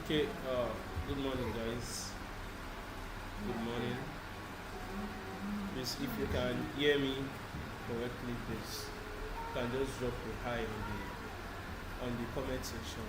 Okay, good morning, guys. Good morning. Please, if you can hear me correctly, please, you can just drop a hi on the comment section.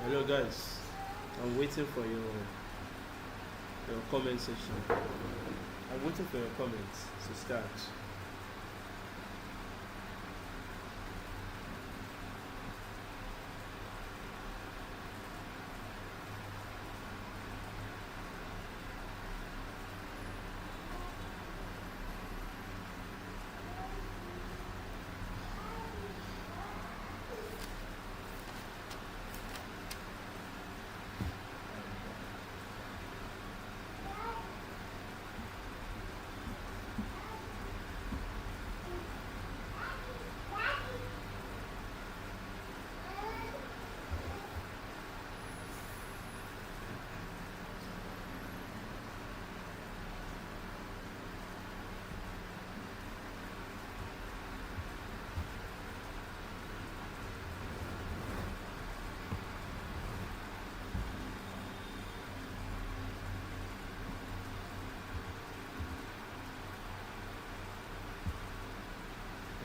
Hello, guys. I'm waiting for your comment section. I'm waiting for your comments to start.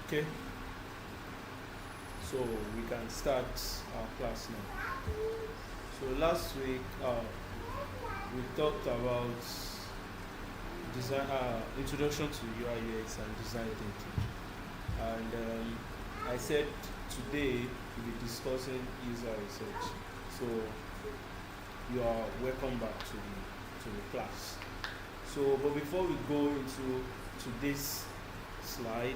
Okay, so we can start our class now. So last week we talked about design introduction to UI UX and design thinking, and I said today we'll be discussing user research. So you are welcome back to the class. So, but before we go into today's slide,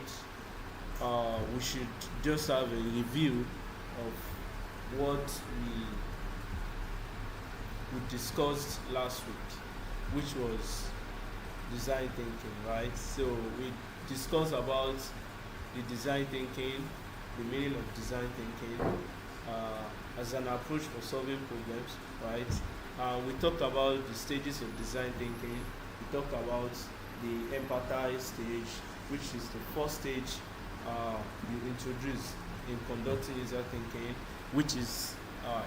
we should just have a review of what we discussed last week, which was design thinking, right? So we discussed about the design thinking, the meaning of design thinking as an approach for solving problems, right? We talked about the stages of design thinking. We talked about the empathize stage, which is the first stage you introduce in conducting user thinking, which is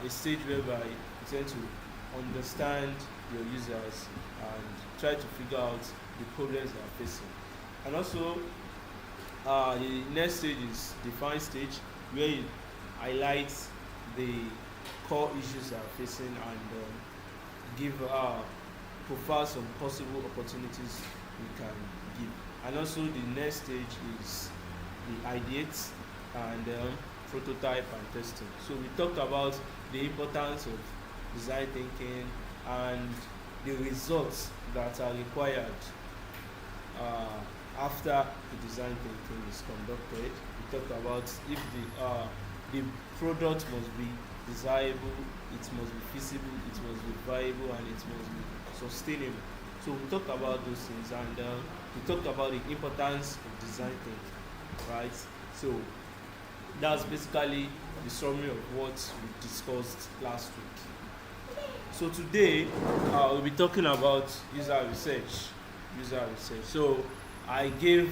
a stage whereby you tend to understand your users and try to figure out the problems they are facing. And also, the next stage is define stage, where you highlight the core issues they are facing and give profile some possible opportunities we can give. And also, the next stage is the ideate and prototype and testing. So we talked about the importance of design thinking and the results that are required after the design thinking is conducted. We talked about if the product must be desirable, it must be feasible, it must be viable, and it must be sustainable. So we talked about those things, and we talked about the importance of design thinking, right? So that's basically the summary of what we discussed last week. So today we'll be talking about user research. So I gave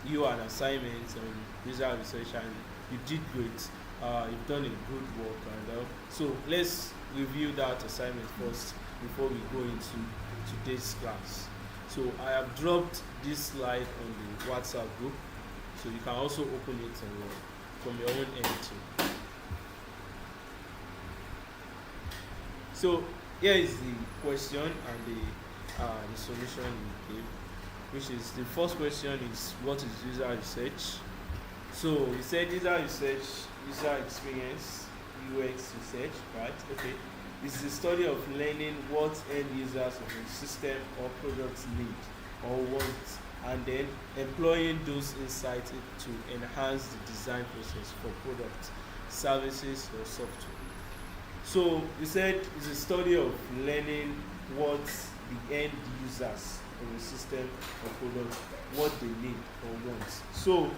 you an assignment on user research and you did great. You've done a good work, and so let's review that assignment first before we go into today's class. So I have dropped this slide on the WhatsApp group, so you can also open it from your own end too. So here is the question and the solution we gave, which is the first question is what is user research? So we said user research, user experience, UX research, right? Okay. It's the study of learning what end users of a system or product need or want, and then employing those insights to enhance the design process for products, services, or software. So we said it's a study of learning what the end users of a system or product, what they need or want. So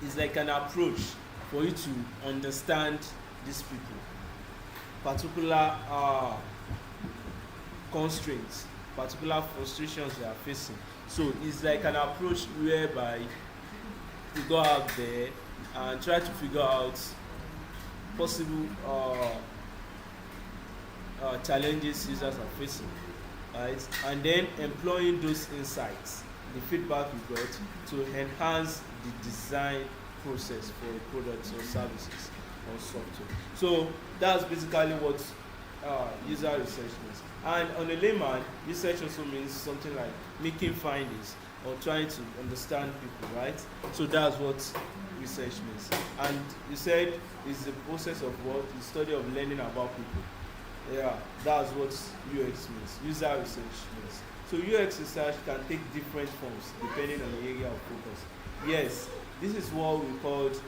it's like an approach for you to understand these people, particular constraints, particular frustrations they are facing. So it's like an approach whereby you go out there and try to figure out possible challenges users are facing, right? And then employing those insights, the feedback you got, to enhance the design process for products or services or software. So that's basically what user research means. And on a layman, research also means something like making findings or trying to understand people, right? So that's what research means. And you said it's the process of what? The study of learning about people. Yeah, that's what UX means. User research means. So UX research can take different forms depending on the area of focus. Yes, this is what we called,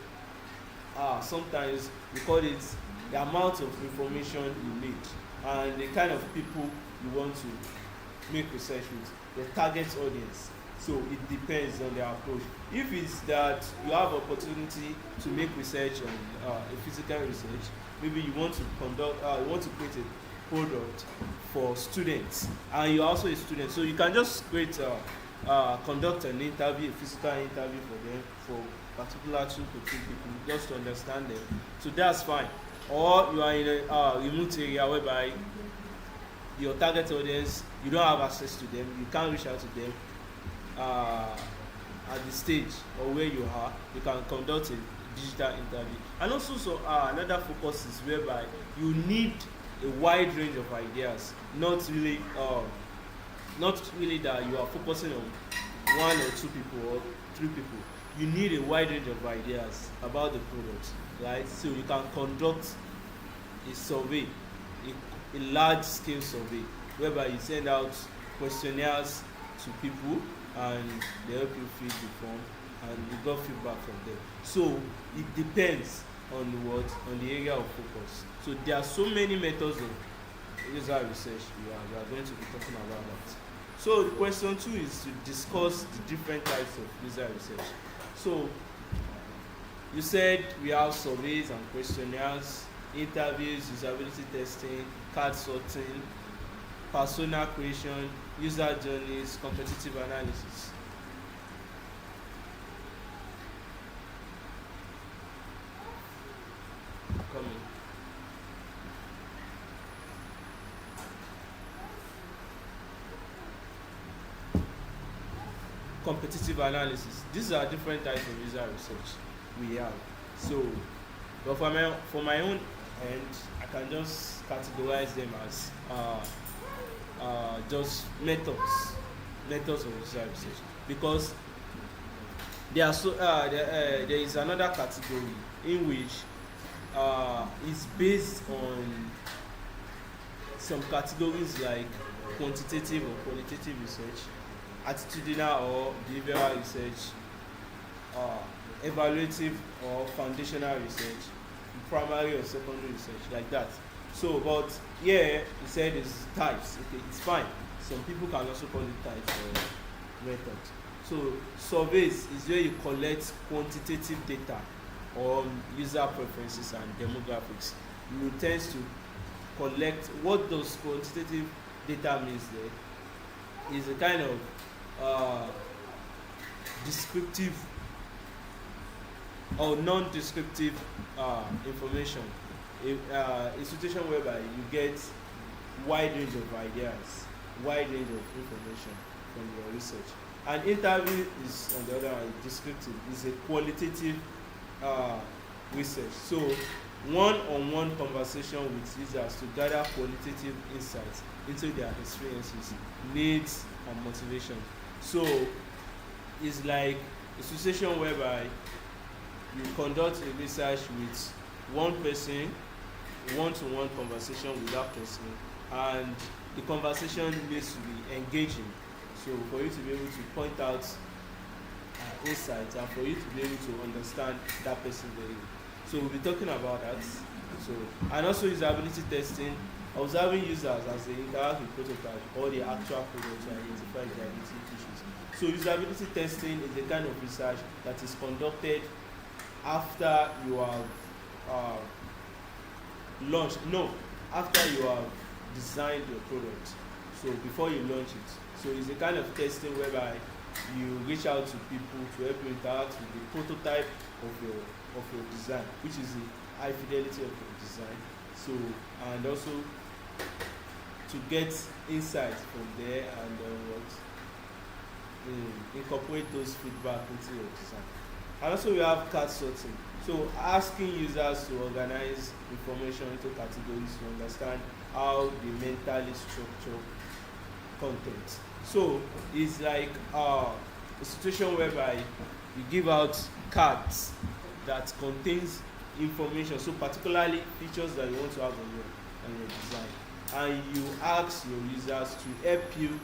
sometimes we call it the amount of information you need and the kind of people you want to make research with, the target audience. So it depends on the approach. If it's that you have opportunity to make research on a physical research, maybe you want to you want to create a product for students, and you're also a student, so you can just conduct an interview, a physical interview for them, for particular 2 to 3 people, just to understand them. So that's fine. Or you are in a remote area whereby your target audience, you don't have access to them, you can't reach out to them at the stage or where you are. You can conduct a digital interview. And also another focus is whereby you need a wide range of ideas, not really that you are focusing on 1 or 2 people or 3 people. you need a wide range of ideas about the product, right? So you can conduct a survey, a large scale survey, whereby you send out questionnaires to people and they help you fill the form and you got feedback from them. So it depends on on the area of focus. So there are so many methods of user research we are going to be talking about that. So the question 2 is to discuss the different types of user research. So you said we have surveys and questionnaires, interviews, usability testing, card sorting, persona creation, user journeys, competitive analysis. Coming. Competitive analysis. These are different types of user research we have. So, but for my own end, I can just categorize them as just methods of user research, because there is another category in which is based on some categories like quantitative or qualitative research, attitudinal or behavioral research, evaluative or foundational research, primary or secondary research, like that. So, but here he said it's types. Okay, it's fine. Some people can also call it types or methods. So, surveys is where you collect quantitative data on user preferences and demographics. You tend to collect what those quantitative data means there is a kind of descriptive or non-descriptive information, a situation whereby you get wide range of ideas, wide range of information from your research. An interview is, on the other hand, descriptive, is a qualitative research. So one-on-one conversation with users to gather qualitative insights into their experiences, needs and motivation. So it's like a situation whereby you conduct a research with one person, one-to-one conversation with that person, and the conversation needs to be engaging. So for you to be able to point out insights and for you to be able to understand that person very well. So we'll be talking about that. So, and also usability testing, observing users as they interact with prototype or the actual product to identify usability issues. So usability testing is the kind of research that is conducted after you have after you have designed your product. So before you launch it. So it's a kind of testing whereby you reach out to people to help you interact with the prototype of your design, which is the high fidelity of your design. So, and also to get insights from there and incorporate those feedback into your design. And also we have card sorting. So asking users to organize information into categories to understand how they mentally structure content. So it's like a situation whereby you give out cards that contains information, so particularly features that you want to have on your design, and you ask your users to help you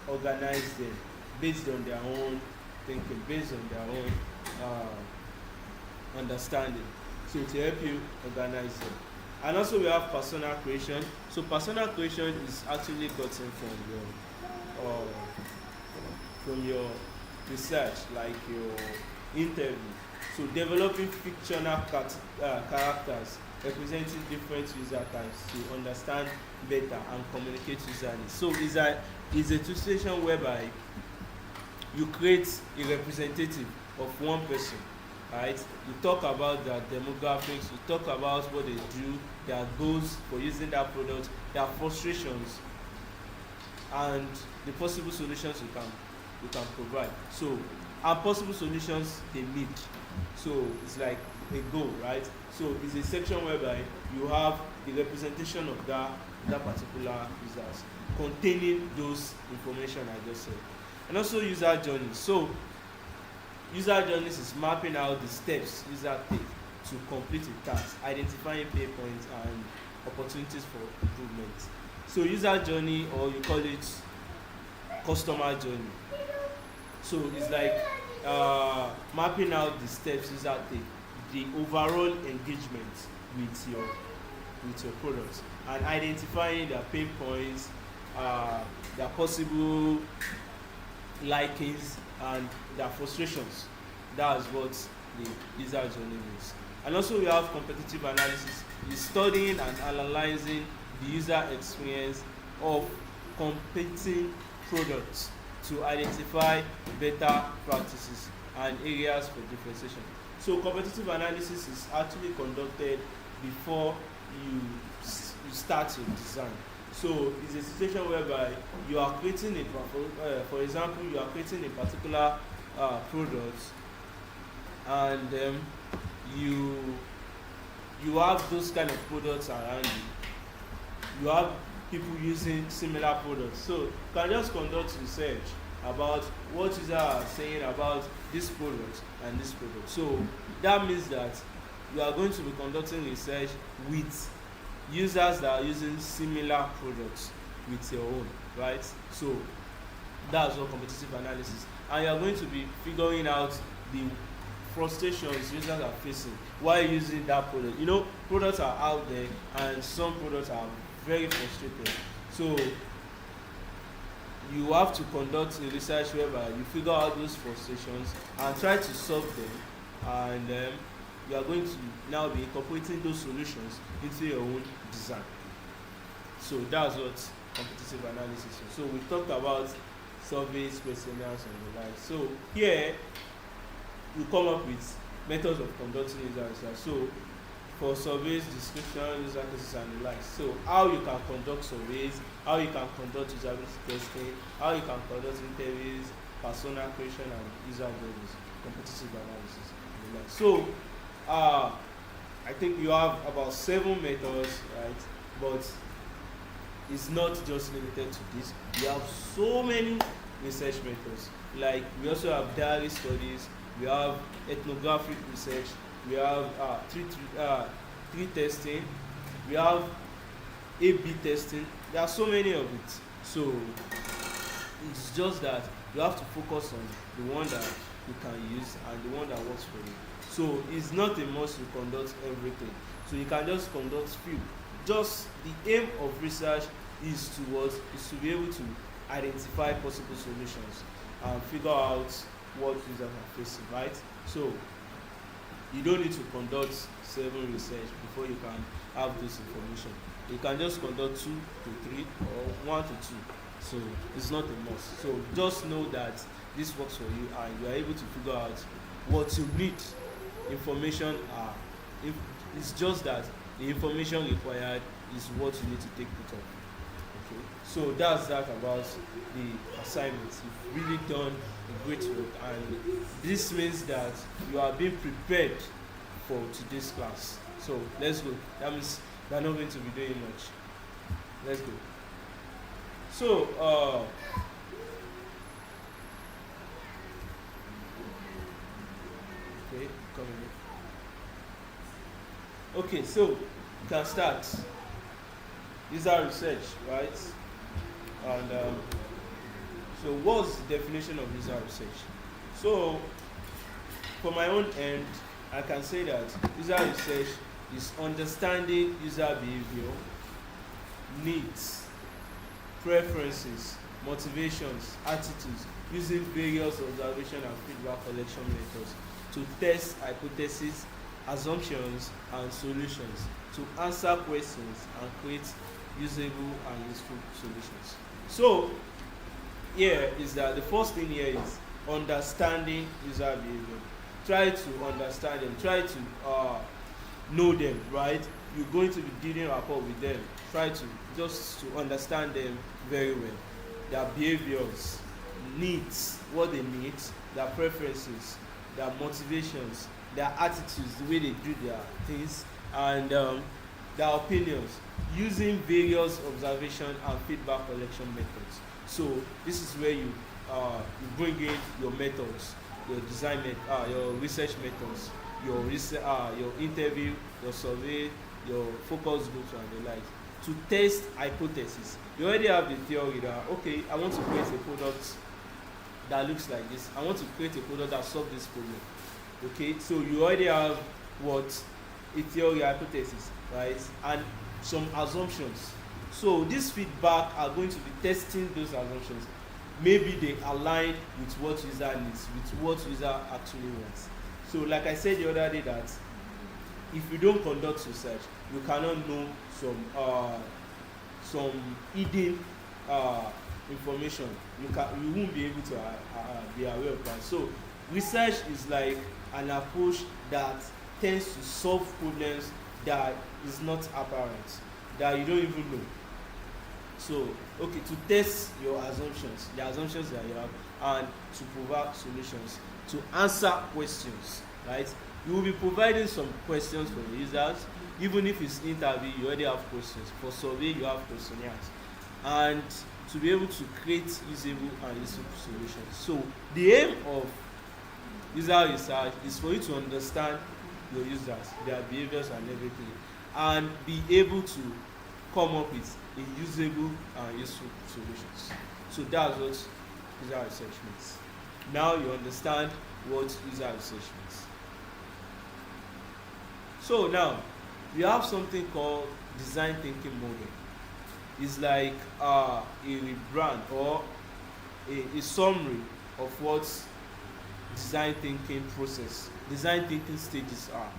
organize them based on their own thinking, based on their own understanding. So to help you organize them. And also we have persona creation. So persona creation is actually gotten from your research, like your interview. So developing fictional characters representing different user types to understand better and communicate user needs. So it's a situation whereby you create a representative of one person, right? You talk about their demographics, you talk about what they do, their goals for using that product, their frustrations, and the possible solutions you can provide. So, and possible solutions they need. So it's like a goal, right? So it's a section whereby you have the representation of that particular users containing those information I just said. And also user journey. So User journeys is mapping out the steps user take to complete a task, identifying pain points and opportunities for improvement. So user journey, or you call it customer journey. So it's like mapping out the steps user take, the overall engagement with your products, and identifying their pain points, their possible likings, and their frustrations. That's what the user journey means. And also we have competitive analysis. Is studying and analyzing the user experience of competing products to identify better practices and areas for differentiation. So competitive analysis is actually conducted before you start your design. So it's a situation whereby you are creating for example, you are creating a particular product, and you have those kind of products around you. You have people using similar products. So you can just conduct research about what users are saying about this product and this product. So that means that you are going to be conducting research with users that are using similar products with your own, right? So that's what competitive analysis. And you are going to be figuring out the frustrations users are facing while using that product. You know, products are out there and some products are very frustrated. So you have to conduct a research whereby you figure out those frustrations and try to solve them, and you are going to now be incorporating those solutions into your own design. So that's what competitive analysis is. So we talked about surveys, questionnaires, and the like. So here we come up with methods of conducting user research. So for surveys, description, user cases, and the like. So how you can conduct surveys, how you can conduct usability testing, how you can conduct interviews, persona creation, and user journeys, competitive analysis, and the like. So I think you have about 7 methods, right? But it's not just limited to this. We have so many research methods. Like we also have diary studies, we have ethnographic research, we have tree testing, we have A/B testing. There are so many of it. So it's just that you have to focus on the one that you can use and the one that works for you. So it's not a must you conduct everything. So you can just conduct few. Just the aim of research is to be able to identify possible solutions and figure out what users are facing, right? So you don't need to conduct 7 research before you can have this information. You can just conduct 2 to 3 or 1 to 2. So it's not a must. So just know that this works for you and you are able to figure out what you need. Information it's just that the information required is what you need to take note of. Okay, so that's that about the assignments. You've really done a great work, and this means that you are being prepared for today's class. So let's go. That means we are not going to be doing much. Let's go. So okay, coming in. Okay, so you can start. User research, right? And so what's the definition of user research? So for my own end, I can say that user research is understanding user behavior, needs, preferences, motivations, attitudes, using various observation and feedback collection methods to test hypotheses, assumptions, and solutions, to answer questions and create usable and useful solutions. So here is that the first thing here is understanding user behavior. Try to understand them, try to know them, right? You're going to be dealing rapport with them. Try to just to understand them very well. Their behaviors, needs, what they need, their preferences, their motivations, their attitudes, the way they do their things, and their opinions, using various observation and feedback collection methods. So this is where you bring in your methods. your your research methods, your interview, your survey, your focus groups and the like, to test hypothesis. You already have the theory that, okay, I want to create a product that looks like this. I want to create a product that solves this problem. Okay, so you already have what? A theory, hypothesis, right? And some assumptions. So this feedback are going to be testing those assumptions. Maybe they align with what user needs, with what user actually wants. So like I said the other day, that if you don't conduct research, you cannot know some hidden information. You won't be able to be aware of that. So research is like an approach that tends to solve problems that is not apparent, that you don't even know. So, okay, to test your assumptions, the assumptions that you have, and to provide solutions, to answer questions, right? You will be providing some questions for the users. Even if it's interview, you already have questions. For survey, you have questionnaires. And to be able to create usable and useful solutions. So, the aim of user research is for you to understand your users, their behaviors and everything, and be able to come up with a usable and useful solutions. So that's what user research means. Now you understand what user research means. So now we have something called design thinking model. It's like a rebrand or a summary of what design thinking stages are.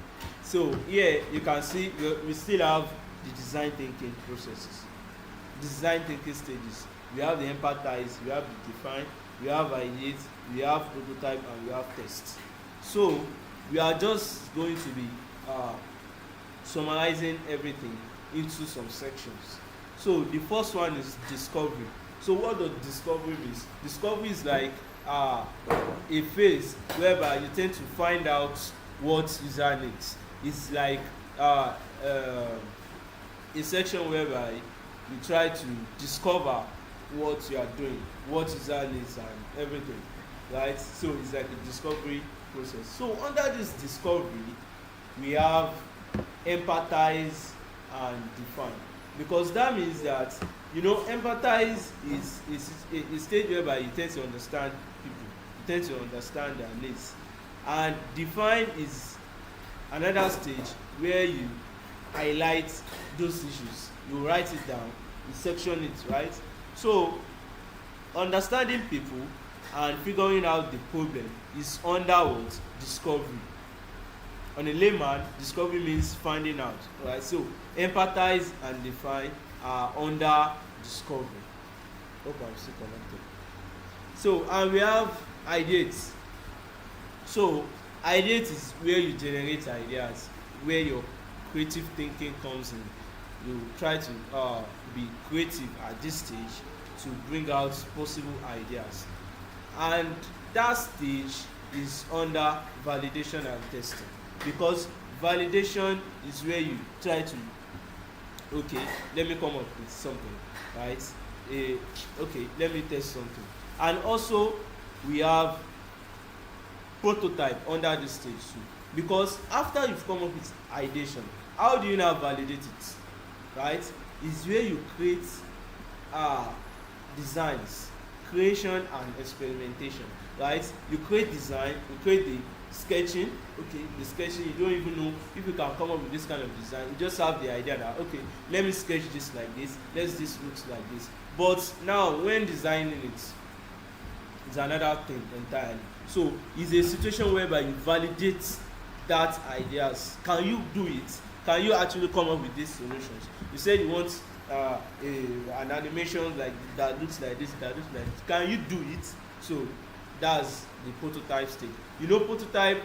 So here you can see we still have the design thinking processes, design thinking stages. We have the empathize, we have the define, we have ideate, we have prototype, and we have test. So we are just going to be summarizing everything into some sections. So the first one is discovery. So what does discovery mean? Discovery is like a phase whereby you tend to find out what user needs. It's like a section whereby you try to discover what you are doing, what user needs and everything, right? So it's like a discovery process. So under this discovery, we have empathize and define, because that means that, you know, empathize is a stage whereby you tend to understand people, you tend to understand their needs, and define is another stage where you highlight those issues, you write it down, you section it, right? So understanding people and figuring out the problem is under what? Discovery. On a layman, discovery means finding out, right? So empathize and define are under discovery. Hope I'm still connected. So, and we have ideate. So ideate is where you generate ideas, where your creative thinking comes in. You try to be creative at this stage to bring out possible ideas, and that stage is under validation and testing, because validation is where you try to, okay, let me come up with something, right? Okay, let me test something. And also we have prototype under this stage too, because after you've come up with ideation, how do you now validate it, right? Is where you create designs, creation and experimentation, right? You create design, you create the sketching. Okay, the sketching, you don't even know if you can come up with this kind of design. You just have the idea that, okay, let me sketch this like this, this looks like this. But now when designing it, it's another thing entirely. So it's a situation whereby you validate that ideas. Can you do it? Can you actually come up with these solutions? You said you want an animation like that looks like this, that looks like this. Can you do it? So that's the prototype stage. You know, prototype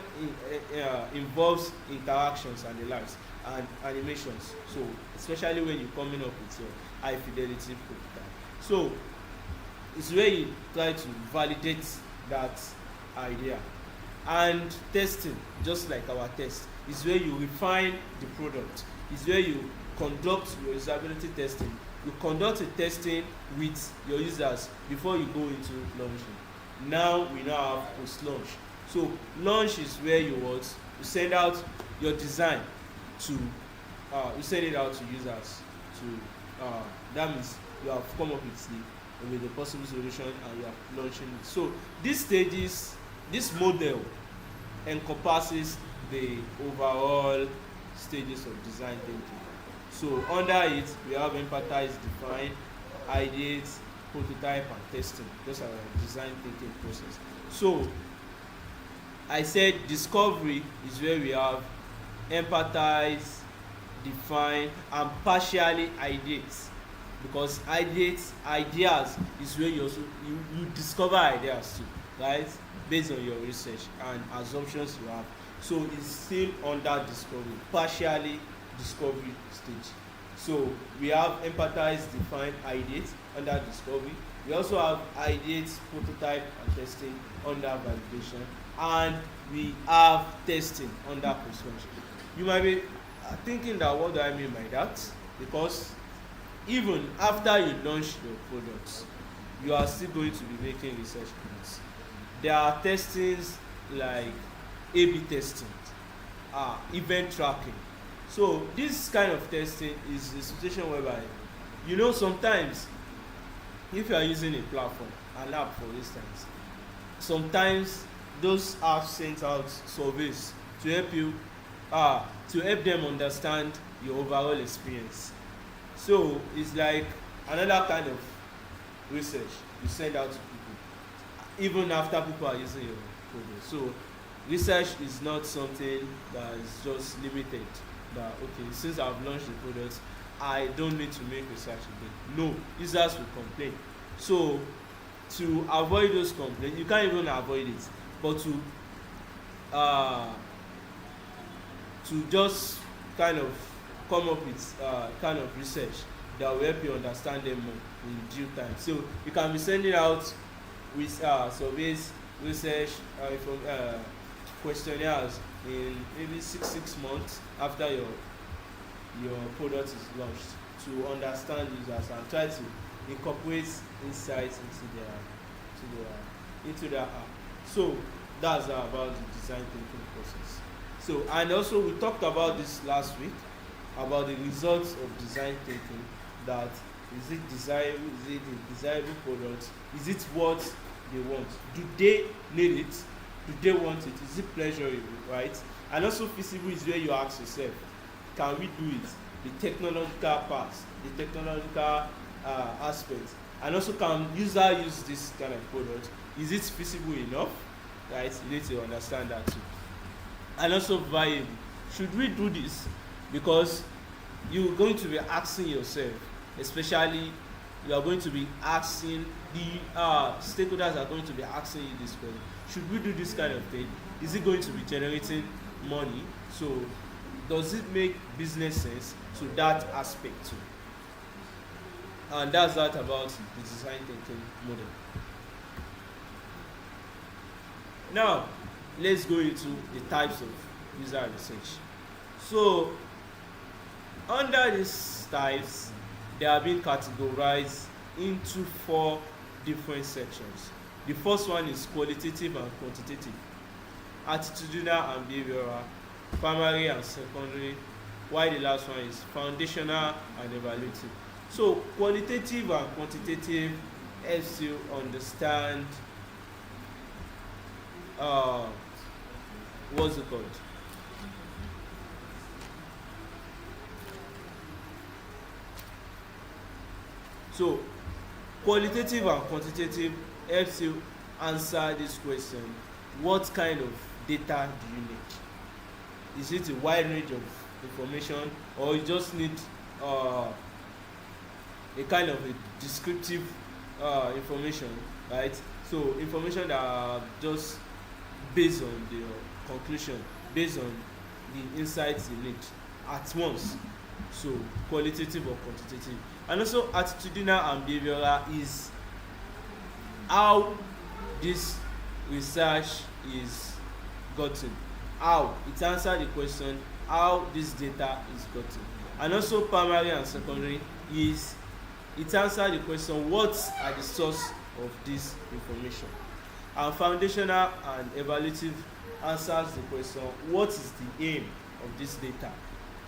involves interactions and the likes and animations. So especially when you're coming up with your high fidelity prototype. So it's where you try to validate that idea. And testing, just like our test, is where you refine the product. Is where you conduct your usability testing. You conduct a testing with your users before you go into launching. Now we now have post-launch. So launch is where you send out your design to you send it out to users to that means you have come up with the possible solution and you are launching it. So this model encompasses the overall stages of design thinking. So under it we have empathize, define, ideate, prototype and testing. Those are our design thinking process. So I said discovery is where we have empathize, define and partially ideate, because ideas is where you discover ideas too, right, based on your research and assumptions you have. So it's still under discovery, partially discovery stage. So we have empathize, define, ideate under discovery. We also have ideate, prototype and testing under validation, and we have testing under persuasion. You might be thinking that what do I mean by that? Because even after you launch your products, you are still going to be making research plans. There are testings like A/B testing, event tracking. So this kind of testing is a situation whereby, sometimes if you are using a platform, an app for instance, sometimes those apps send out surveys to help them understand your overall experience. So it's like another kind of research you send out to people even after people are using your product. So research is not something that is just limited, that okay, since I've launched the product I don't need to make research again. No, users will complain. So to avoid those complaints, you can't even avoid it, but to just kind of come up with kind of research that will help you understand them more in due time. So you can be sending out with surveys, research, from questionnaires in maybe six months after your product is launched, to understand users and try to incorporate insights into their app. So that's about the design thinking process. So, and also we talked about this last week about the results of design thinking, that is it desirable, is it a desirable product, is it what they want, do they need it, do they want it, is it pleasurable, right? And also feasible is where you ask yourself, can we do it, the technological parts, the technological aspect, and also can user use this kind of product, is it feasible enough, right? You need to understand that too. And also viable, should we do this? Because you're going to be asking yourself, especially you are going to be asking the stakeholders are going to be asking you this question, should we do this kind of thing, is it going to be generating money, so does it make business sense to that aspect too? And that's that about the design thinking model. Now let's go into the types of user research. So under these types, they have been categorized into 4 different sections. The first one is qualitative and quantitative, attitudinal and behavioral, primary and secondary, while the last one is foundational and evaluative. So qualitative and quantitative helps you understand what's it called? So qualitative and quantitative helps you answer this question: what kind of data do you need? Is it a wide range of information, or you just need a kind of a descriptive information, right? So information that are just based on the conclusion, based on the insights you need at once. So qualitative or quantitative. And also attitudinal and behavioral is how this research is gotten, how it answers the question, how this data is gotten. And also primary and secondary is it answers the question, what are the source of this information. And foundational and evaluative answers the question, what is the aim of this data?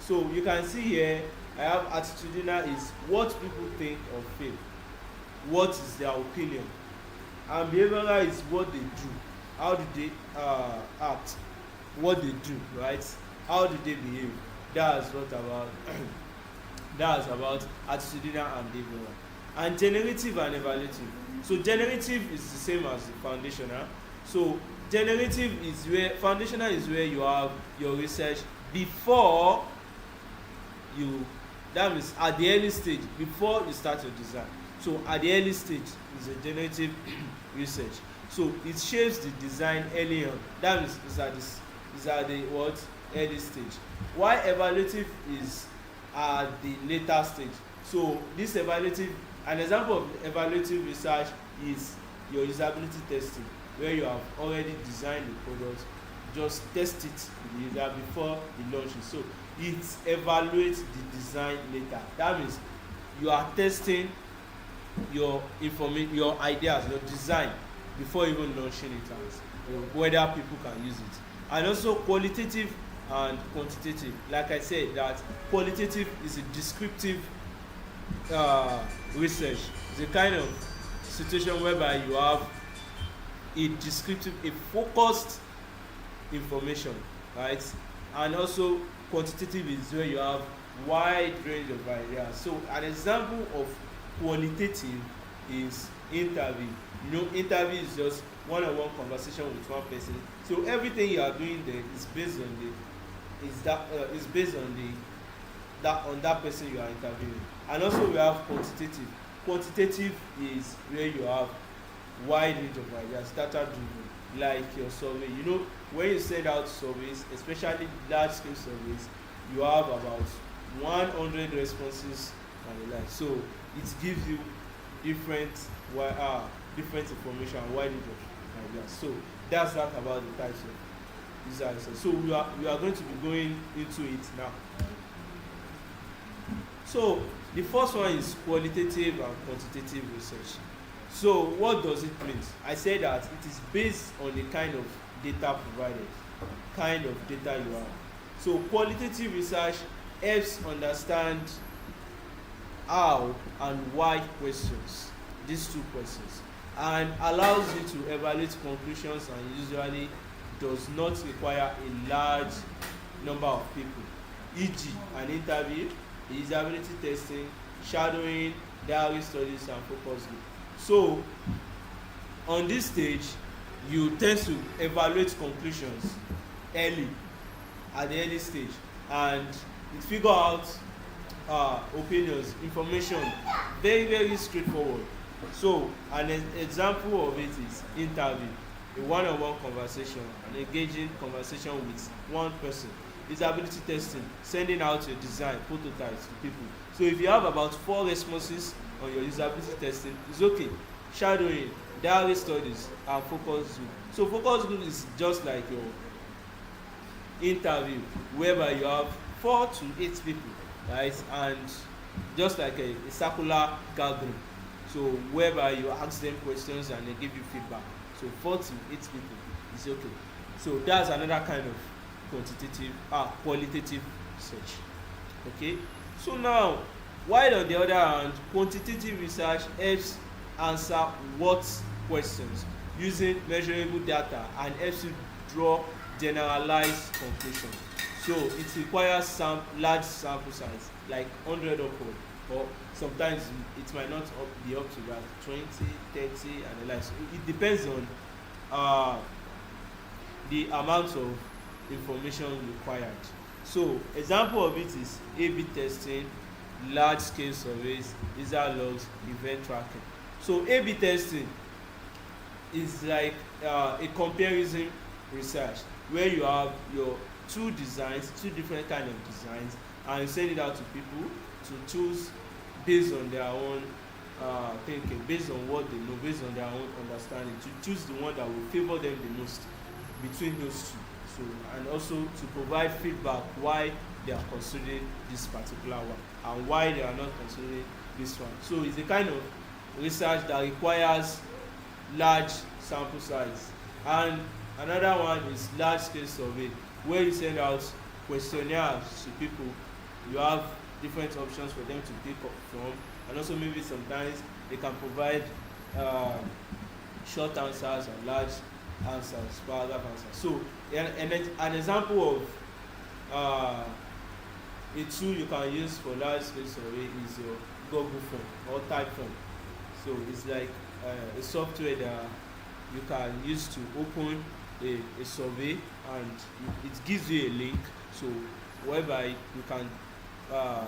So you can see here, I have attitudinal is what people think of faith, what is their opinion, and behavioral is what they do, how do they act, what they do, right? How do they behave? That's what about that's about attitudinal and behavioral. And generative and evaluative. So generative is the same as the foundational. So generative is where foundational is where you have your research before you, that means at the early stage before you start your design. So at the early stage is a generative research. So it shapes the design early on. That means is at the what early stage. Why evaluative is at the later stage. So this evaluative, an example of evaluative research is your usability testing, where you have already designed the product, just test it with the user before you launch it. So it evaluates the design later. That means you are testing your your ideas, your design before even launching it out, whether people can use it. And also qualitative and quantitative. Like I said, that qualitative is a descriptive research. It's a kind of situation whereby you have a descriptive, a focused information, right? And also quantitative is where you have wide range of ideas. So an example of qualitative is interview. You know, interview is just one-on-one conversation with one person. So everything you are doing there is based on is based on that person you are interviewing. And also we have quantitative. Quantitative is where you have wide range of ideas, data driven, like your survey. You know, when you send out surveys, especially large scale surveys, you have about 100 responses and the like. So it gives you different information and wide range of ideas. So that's that about the types of user research. So we are going to be going into it now. So the first one is qualitative and quantitative research. So what does it mean? I say that it is based on the kind of data provided, kind of data you have. So qualitative research helps understand how and why questions, these two questions, and allows you to evaluate conclusions, and usually does not require a large number of people, e.g. an interview, usability testing, shadowing, diary studies, and focus group. So on this stage, you tend to evaluate conclusions early, at the early stage, and you figure out opinions, information, very straightforward. So an example of it is interview, a one-on-one conversation, an engaging conversation with one person. Usability testing, sending out your design prototypes to people. So if you have about 4 responses on your usability testing, it's okay. Shadowing, diary studies, and focus group. So focus group is just like your interview, whereby you have 4 to 8 people, right? And just like a circular gathering. So whereby you ask them questions and they give you feedback. So 4 to 8 people is okay. So that's another kind of qualitative research. Okay. So now, while on the other hand, quantitative research helps answer what questions using measurable data and helps you draw generalized conclusions. So it requires large sample size, like 100 upward, or sometimes it might not be up to that 20, 30, and the like. So it depends on the amount of information required. So example of it is A/B testing, large scale surveys, user logs, event tracking. So A/B testing is like a comparison research where you have your two different kind of designs, and you send it out to people to choose based on their own thinking, based on what they know, based on their own understanding, to choose the one that will favor them the most between those two. So, and also to provide feedback why they are considering this particular one and why they are not considering this one. So it's a kind of research that requires large sample size. And another one is large scale survey, where you send out questionnaires to people. You have different options for them to pick up from, and also maybe sometimes they can provide uh, short answers and large answers, paragraph answers. So an example of uh, a tool you can use for large scale survey is your Google form or Typeform. So it's like a software that you can use to open a survey, and it gives you a link, so whereby uh,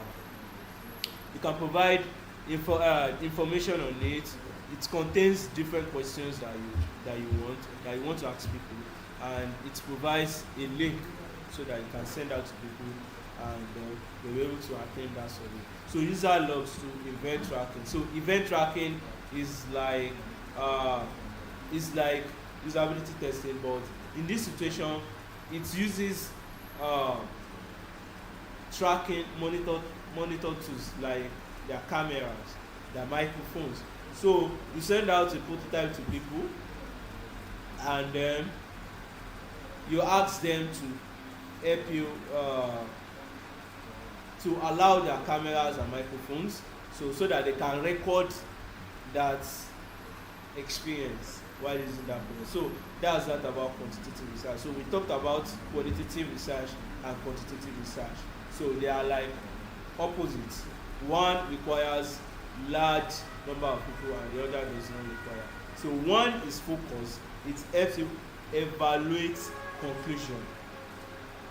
you can provide information on it. It contains different questions that you want to ask people, and it provides a link so that you can send out to people, and they'll be able to attend that survey. So user logs to event tracking. So event tracking is like uh, usability testing, but in this situation, it uses uh, tracking monitor tools like their cameras, their microphones. So you send out a prototype to people, and then you ask them to help you to allow their cameras and microphones, so that they can record that experience while using that process. So that's that about quantitative research. So we talked about qualitative research and quantitative research. So they are like opposites. One requires large number of people and the other does not require. So one is focused, it helps you evaluate conclusion,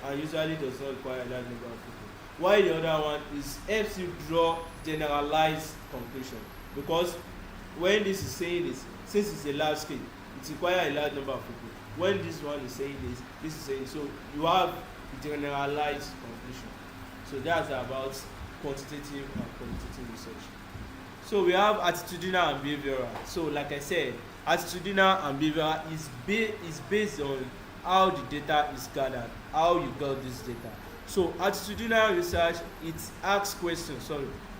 and usually does not require a large number of people. While the other one is helps you draw generalized conclusion, because when this is saying this, since it's a large scale, it requires a large number of people. When this one is saying this is saying, so you have generalized conclusion. So that's about quantitative and qualitative research. So we have attitudinal and behavioral. So like I said, attitudinal and behavioral is based on how the data is gathered, how you got this data. So attitudinal research, it asks questions,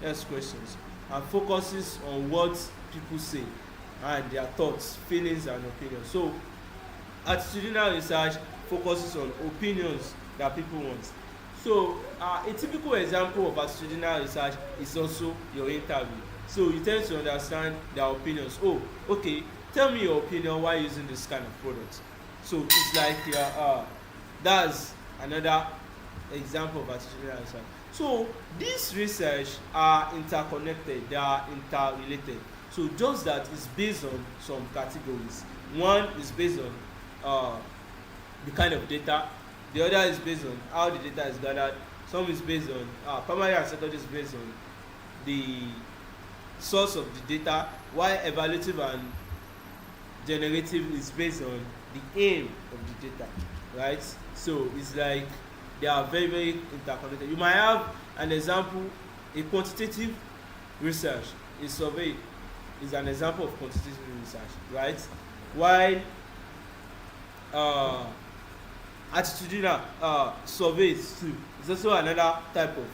and focuses on what people say and their thoughts, feelings, and opinions. So attitudinal research focuses on opinions that people want. So a typical example of attitudinal research is also your interview. So you tend to understand their opinions. Oh, okay, tell me your opinion while using this kind of product. So it's like that's another example of attitudinal research. So these research are interconnected, they are interrelated. So just that is based on some categories. One is based on the kind of data, the other is based on how the data is gathered, some is based on primary and secondary is based on the source of the data, while evaluative and generative is based on the aim of the data, right? So it's like they are very, very interconnected. You might have an example, a quantitative research, a survey is an example of quantitative research, right? While attitudinal surveys too is also another type of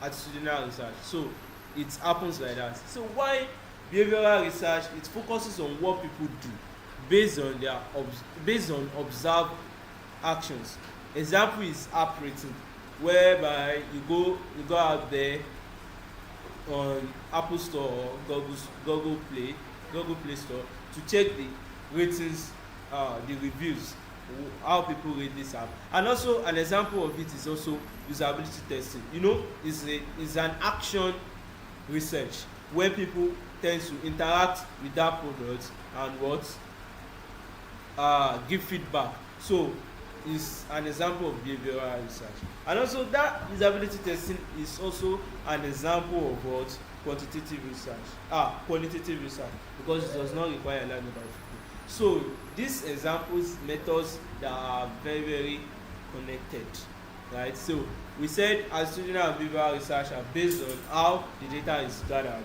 attitudinal research. So it happens like that. So why behavioral research, it focuses on what people do based on observed actions. Example is app rating, whereby you go out there on Apple Store or Google Play Store to check the ratings, the reviews, how people rate this app. And also an example of it is also usability testing. You know, is an action research where people tend to interact with that product and give feedback. So is an example of behavioral research. And also that usability testing is also an example of what qualitative research, because it does not require a large number of people. So these examples, methods that are very, very connected, right? So we said attitudinal and behavioral research are based on how the data is gathered.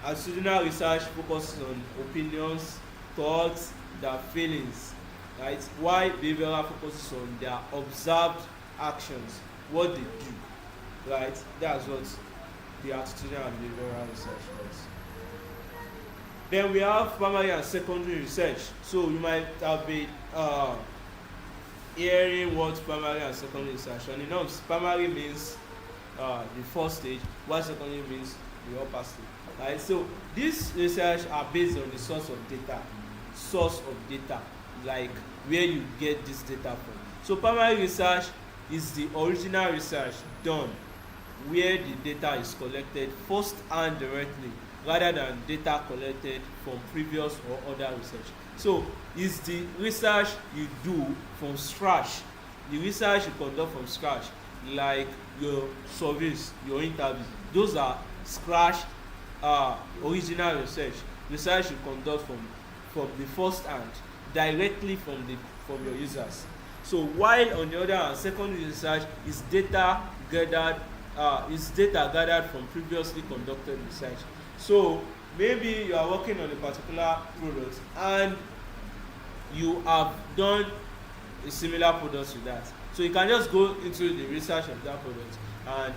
Attitudinal research focuses on opinions, thoughts, their feelings, right? While behavioral focuses on their observed actions, what they do, right? That's what the attitudinal and behavioral research does. Then we have primary and secondary research. So you might have been hearing what primary and secondary research. And you know, primary means the first stage, while secondary means the upper stage. Right? So these research are based on the source of data, like where you get this data from. So primary research is the original research done where the data is collected first and directly, rather than data collected from previous or other research. So it's the research you do from scratch, the research you conduct from scratch, like your surveys, your interviews. Those are scratch original research you conduct from the first hand, directly from your users. So while on the other hand, secondary research is data gathered from previously conducted research. So maybe you are working on a particular product and you have done a similar product to that. So you can just go into the research of that product and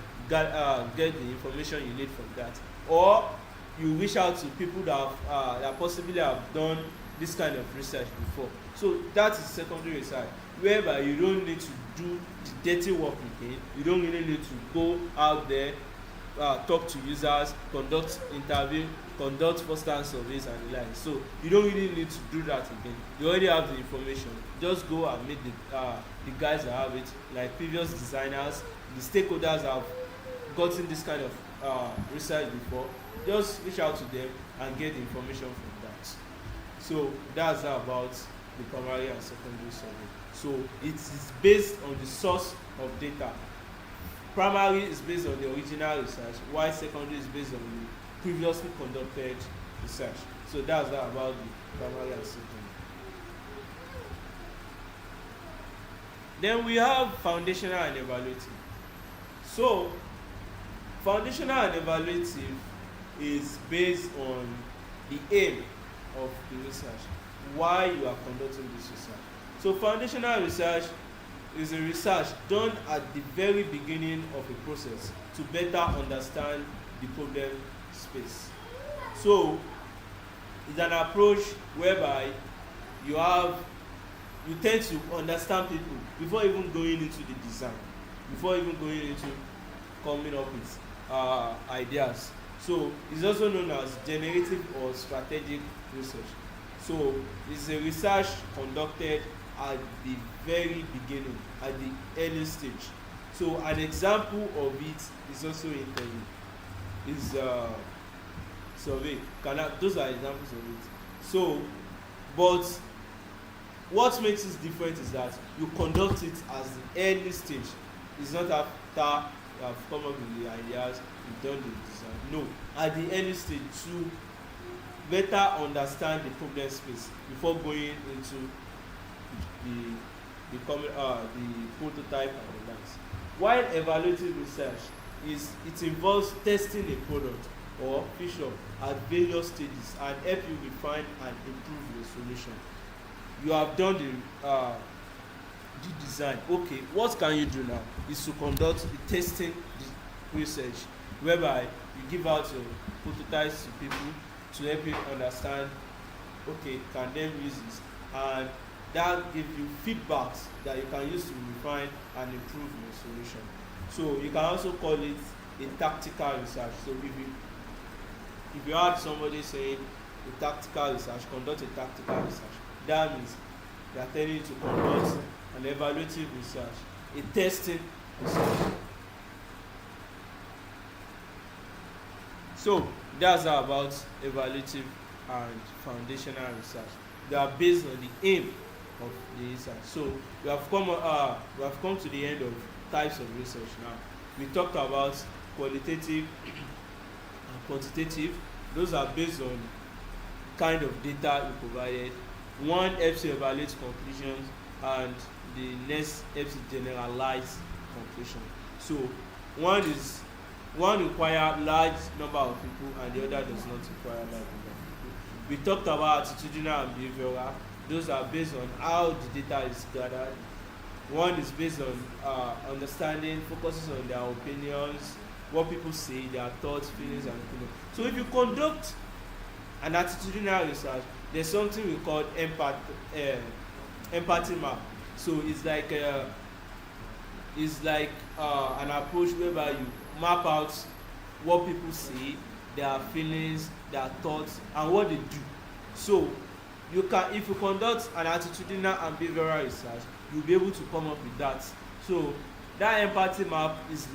get the information you need from that. Or you reach out to people that possibly have done this kind of research before. So that is secondary research, whereby you don't need to do the dirty work again. You don't really need to go out there, talk to users, conduct interview, conduct first-hand surveys and the like. So you don't really need to do that again. You already have the information. Just go and meet the guys that have it, like previous designers, the stakeholders have gotten this kind of research before. Just reach out to them and get the information from that. So that's about the primary and secondary survey. So it is based on the source of data. Primary is based on the original research, while secondary is based on the previously conducted research. So that's about the primary and secondary. Then we have foundational and evaluative. So foundational and evaluative is based on the aim of the research, why you are conducting this research. So foundational research is a research done at the very beginning of a process to better understand the problem space. So it's an approach whereby you tend to understand people before even going into the design, before even going into coming up with ideas. So it's also known as generative or strategic research. So it's a research conducted at the very beginning, at the early stage. So an example of it is also interview, is survey. Those are examples of it. So, but what makes it different is that you conduct it as the early stage. It's not after you have come up with the ideas, you've done the design. No, at the early stage to better understand the problem space before going into the prototype and the likes. While evaluative research it involves testing a product or feature at various stages and help you refine and improve your solution. You have done the design. Okay, what can you do now is to conduct the testing research, whereby you give out your prototypes to people to help you understand, okay, can them use this, and that gives you feedbacks that you can use to refine and improve your solution. So you can also call it a tactical research. So if you had somebody saying a tactical research, conduct a tactical research, that means they are telling you to conduct an evaluative research, a testing research. So that's about evaluative and foundational research. They are based on the aim of the research. So we have come to the end of types of research now. We talked about qualitative and quantitative. Those are based on kind of data you provided. One helps you evaluate conclusions, and the next helps you generalize conclusion. So one require large number of people and the other does not require large number of people. We talked about attitudinal and behavioral. Those are based on how the data is gathered. One is based on understanding, focuses on their opinions, what people say, their thoughts, feelings, and opinions. So if you conduct and attitudinal research, there's something we call empathy map. So it's like an approach whereby you map out what people say, their feelings, their thoughts, and what they do. So you can, if you conduct an attitudinal and behavioral research, you'll be able to come up with that. So that empathy map is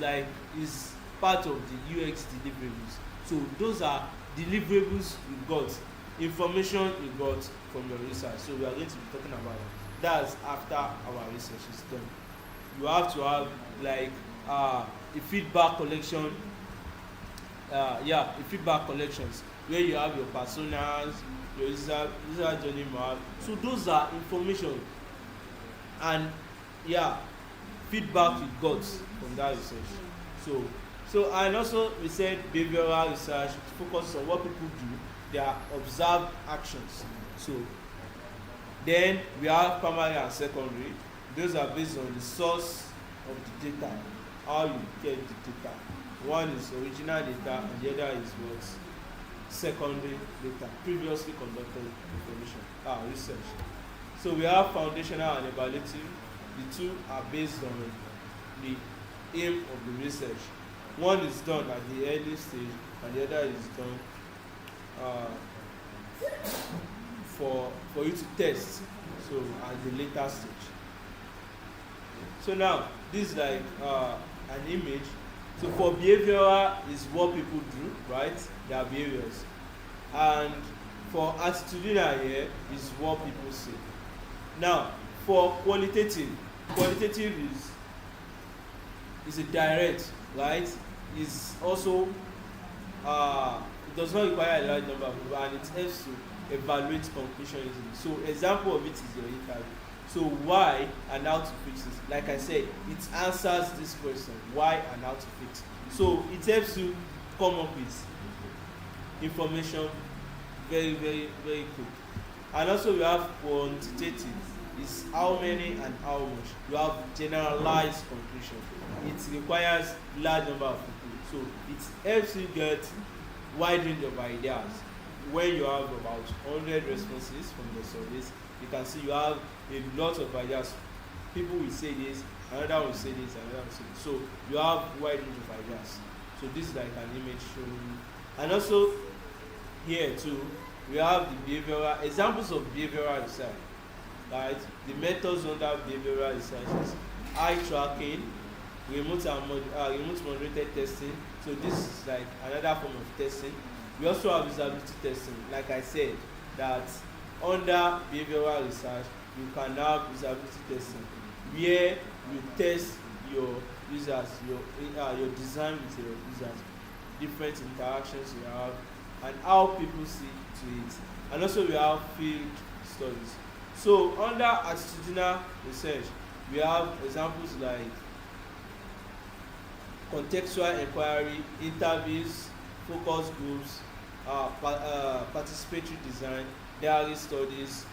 part of the UX deliverables. So those are deliverables you got, information you got from your research. So we are going to be talking about it. That's after our research is done. You have to have like a feedback collection. Feedback collections where you have your personas, your user journey map. So those are information and feedback you got from that research. So and also we said behavioral research focuses on what people do, their observed actions. So then we have primary and secondary. Those are based on the source of the data, how you get the data. One is original data and the other is what? Secondary data, previously conducted information, research. So we have foundational and evaluative. The two are based on the aim of the research. One is done at the early stage and the other is done for you to test, so at the later stage. So now this is like an image. So for behavioral is what people do, right? Their behaviors. And for attitudinal here is what people say. Now for qualitative is a direct, right? Is also it does not require a large number of people and it helps to evaluate conclusion easily. So example of it is your interview. So why and how to fix it? Like I said, it answers this question, why and how to fix it. So it helps you come up with information very, very, very quick. And also we have quantitative, is how many and how much. You have generalized conclusion. It requires large number of people. So it helps you get wide range of ideas. When you have about 100 responses from the surveys, you can see you have a lot of ideas. People will say this, another will say this, another will say this. So you have wide range of ideas. So this is like an image showing you. And also here too, we have the behavioral examples of behavioral research. Right? The methods under behavioral research is eye tracking, remote moderated testing. So this is like another form of testing. We also have usability testing. Like I said, that under behavioral research, you can have usability testing, where you test your users, your design with your users, different interactions you have, and how people see to it. And also we have field studies. So under attitudinal research, we have examples like contextual inquiry, interviews, focus groups, participatory design, diary studies,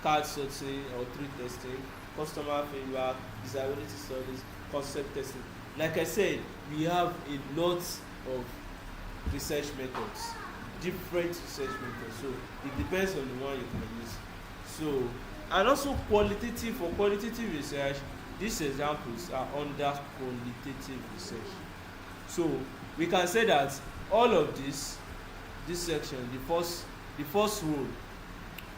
card sorting or tree testing, customer feedback, disability studies, concept testing. Like I said, we have a lot of research methods, different research methods. So it depends on the one you can use. So, and also qualitative, for qualitative research, these examples are under qualitative research. So we can say that all of this section, the first rule,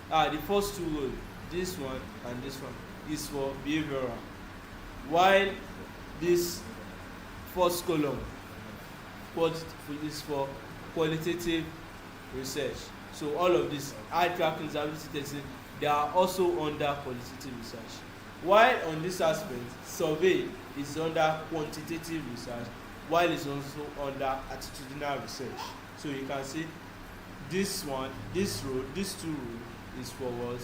the first two rows, this one and this one, is for behavioral, while this first column is for qualitative research. So all of this eye tracking, usability testing, they are also under qualitative research. While on this aspect, survey is under quantitative research, while it's also under attitudinal research. So you can see this one, this row, these two rows is for what?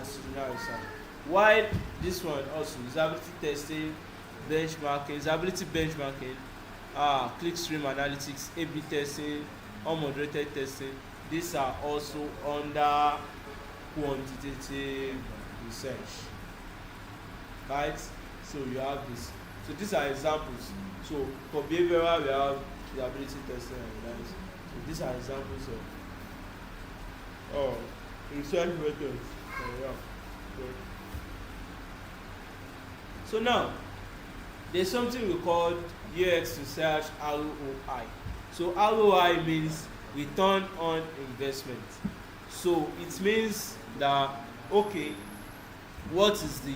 Attitudinal research. While this one also usability testing, benchmarking, usability benchmarking, clickstream analytics, A/B testing, unmoderated testing, these are also under quantitative research. Right? So you have this. So these are examples. So for behavioral, we have usability testing and analysis. So these are examples Oh, research methods. Oh, yeah. Good. So now, there's something we call UX research ROI. So ROI means return on investment. So it means that, okay, what is the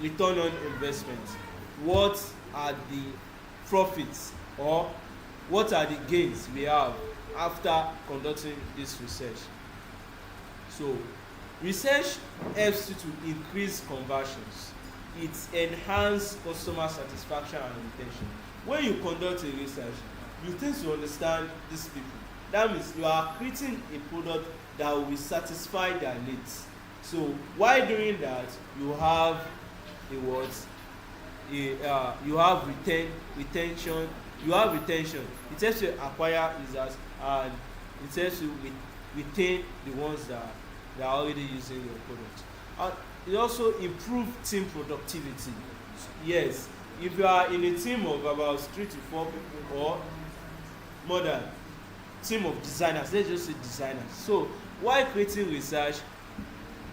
return on investment? What are the profits, or what are the gains we have after conducting this research? So research helps you to increase conversions. It enhances customer satisfaction and retention. When you conduct a research, you tend to understand these people. That means you are creating a product that will satisfy their needs. So while doing that, you have a what? You have retention. You have retention. It helps you acquire users, and it helps you retain the ones that are already using your product. And it also improves team productivity. Yes, if you are in a team of about 3 to 4 people or more than, team of designers, let's just say designers. So while creating research,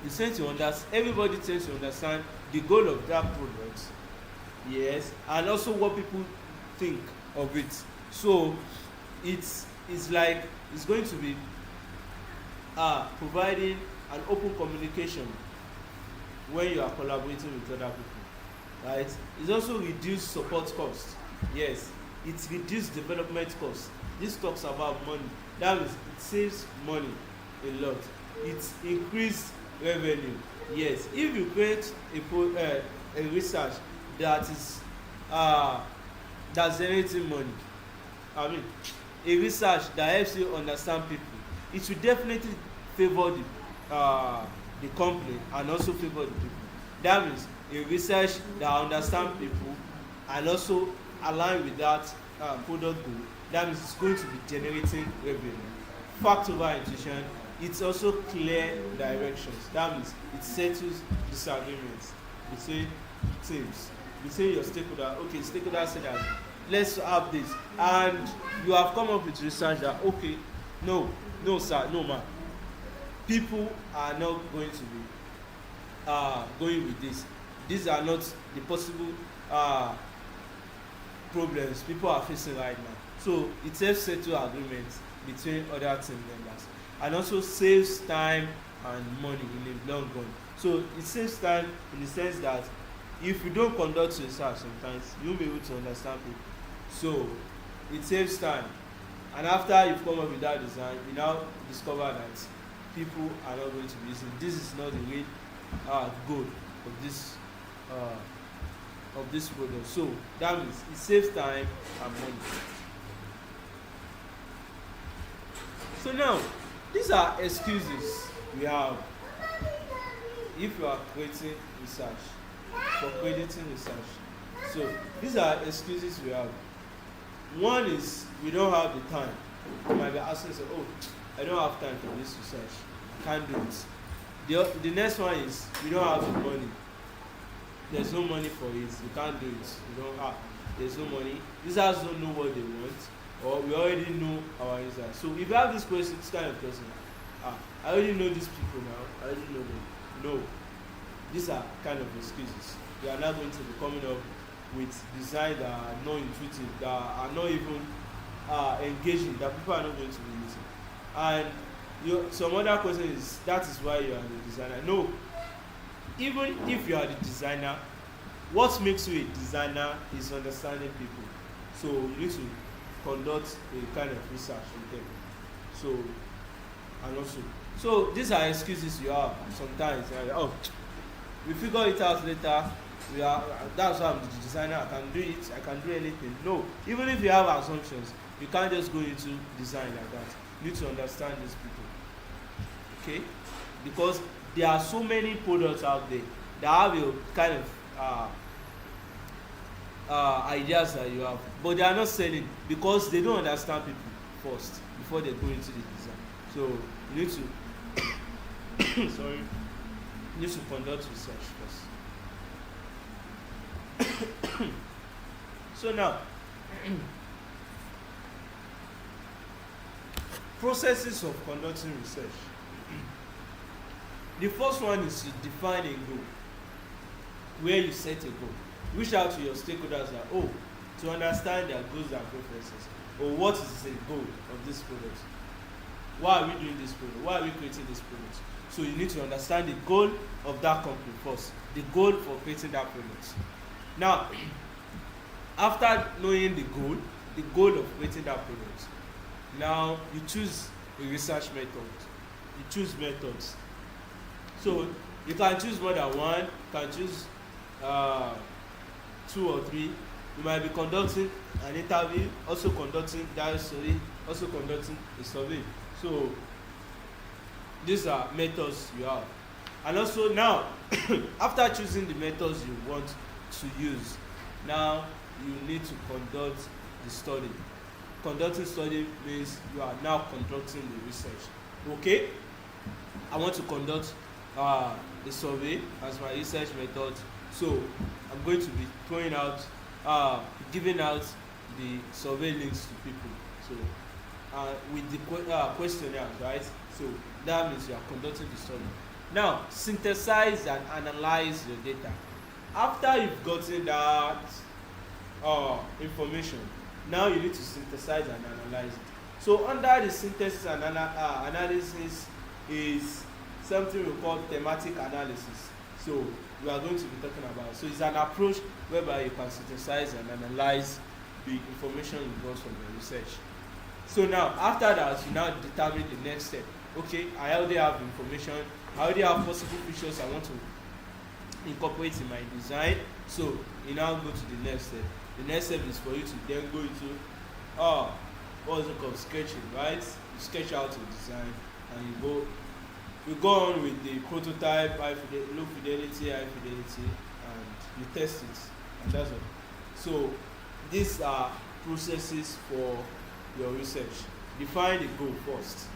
you tend to understand, everybody tends to understand the goal of that product, yes, and also what people think of it. So it's like it's going to be providing an open communication when you are collaborating with other people, right? It's also reduce support cost. Yes, it reduce development cost. This talks about money. That means it saves money a lot. It increase revenue. Yes, if you create a research that is that's generating money, I mean a research that helps you understand people, it will definitely favor the company and also favor the people. That means a research that understand people and also align with that product goal, that means it's going to be generating revenue. Fact over intuition, it's also clear directions. That means it settles disagreements between teams, between your stakeholder. Okay, stakeholder said that let's have this, and you have come up with research that, okay, no sir, no man, people are not going to be going with this. These are not the possible problems people are facing right now. So it helps settle agreements between other team members, and also saves time and money in the long run. So it saves time in the sense that if you don't conduct research, sometimes you won't be able to understand people. So it saves time, and after you've come up with that design, you now discover that people are not going to be using this. Is not the real goal of this product. So that means it saves time and money. So now, these are excuses we have if you are creating research, for crediting research. So these are excuses we have. One is we don't have the time. You might be asking, say, oh, I don't have time for this research, I can't do it. The next one is we don't have the money. There's no money for it, you can't do it. You don't have, there's no money. Users don't know what they want, or we already know our users. So if you have this question, this kind of person, I already know these people now, I already know them. No, these are kind of excuses. We are not going to be coming up with design that are not intuitive, that are not even engaging, that people are not going to be using. And some other question is, that is why you are the designer. No, even if you are the designer, what makes you a designer is understanding people. So you need to conduct a kind of research with them. So, and also, so these are excuses you have sometimes. Oh, we figure it out later. That's why I'm the designer. I can do it. I can do anything. No, even if you have assumptions, you can't just go into design like that. You need to understand these people. Okay, because there are so many products out there that have a kind of ideas that you have, but they are not selling because they don't understand people first before they go into the design. So you need to sorry, you need to conduct research first. So now, processes of conducting research. The first one is to define a goal, where you set a goal. Reach out to your stakeholders that, to understand their goals and preferences, or what is the goal of this product. Why are we doing this product? Why are we creating this product? So you need to understand the goal of that company first, the goal for creating that product. Now, after knowing the goal of creating that product, now you choose a research method. You choose methods. So you can choose more than one, you can choose 2 or 3. You might be conducting an interview, also conducting that study, also conducting a survey. So these are methods you have. And also now, after choosing the methods you want to use, now you need to conduct the study. Conducting study means you are now conducting the research. Okay, I want to conduct a survey as my research method. So I'm going to be throwing out, giving out the survey links to people. So with the questionnaires, right? So that means you are conducting the study. Now, synthesize and analyze your data. After you've gotten that information, now you need to synthesize and analyze it. So under the synthesis and analysis is something we call thematic analysis. So we are going to be talking about. So it's an approach whereby you can synthesize and analyze the information you got from the research. So now, after that, you now determine the next step. Okay, I already have information. I already have possible features I want to incorporate in my design. So you now go to the next step. The next step is for you to then go into what is it called, sketching, right? You sketch out your design and you go on with the prototype, low fidelity, high fidelity, and you test it, and that's all. So these are processes for your research. Define the goal first.